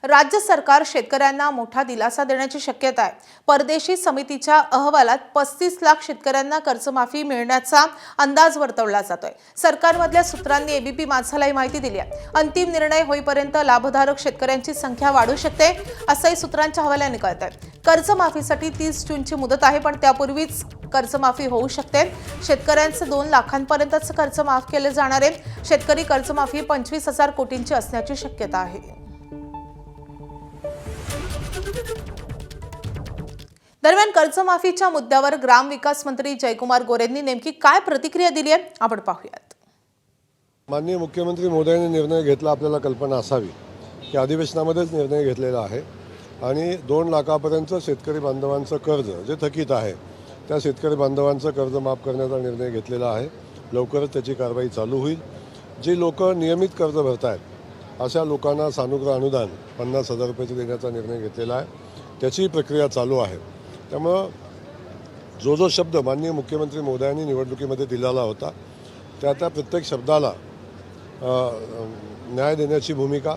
राज्य सरकार शेतकऱ्यांना मोठा दिलासा देण्याची शक्यता आहे। परदेशी समितीच्या अहवालात 35 लाख शेतकऱ्यांना कर्जमाफी मिळण्याचा अंदाज वर्तवला जातोय। सरकारमधल्या सूत्रांनी एबीपी माझाला ही माहिती दिली आहे। अंतिम निर्णय होईपर्यंत लाभधारक शेतकऱ्यांची संख्या वाढू शकते, असंही सूत्रांच्या हवाल्याने कळतंय। कर्जमाफीसाठी 30 जूनची मुदत आहे, पण त्यापूर्वीच कर्जमाफी होऊ शकते। शेतकऱ्यांचे 2 लाखांपर्यंतच कर्ज माफ केले जाणार आहे। शेतकरी कर्जमाफी 25,000 कोटींची असण्याची शक्यता आहे। दरम्यान कर्जमाफीच्या मुद्द्यावर ग्रामविकास मंत्री जयकुमार गोरेंनी नेमकी काय प्रतिक्रिया दिली आहे आपण पाहूयात। माननीय मुख्यमंत्री महोदयांनी निर्णय घेतला, आपल्याला कल्पना असावी की अधिवेशनामध्येच निर्णय घेतलेला आहे आणि 2 लाखापर्यंत शेतकरी बांधवांचं कर्ज जे थकीत आहे त्या शेतकरी बांधवांचं कर्ज माफ करण्याचा निर्णय घेतलेला आहे। लवकरच त्याची कारवाई चालू होईल। जी लोक नियमित कर्ज भरत आहेत अशा लोकांना सानुग्रह अनुदान 50,000 रुपयाचे देण्याचा निर्णय घेतलेला आहे, त्याची प्रक्रिया चालू आहे। त्यामुळं जो शब्द माननीय मुख्यमंत्री महोदयांनी निवडणुकीमध्ये दिलेला होता त्या प्रत्येक शब्दाला न्याय देण्याची भूमिका,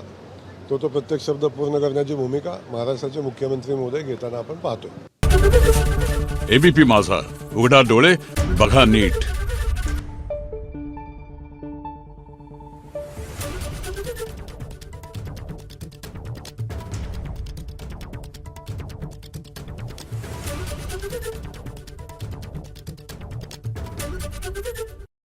तो प्रत्येक शब्द पूर्ण करण्याची भूमिका महाराष्ट्राचे मुख्यमंत्री महोदय घेताना आपण पाहतोय। एबीपी माझा, उघडा डोळे बघा नीट।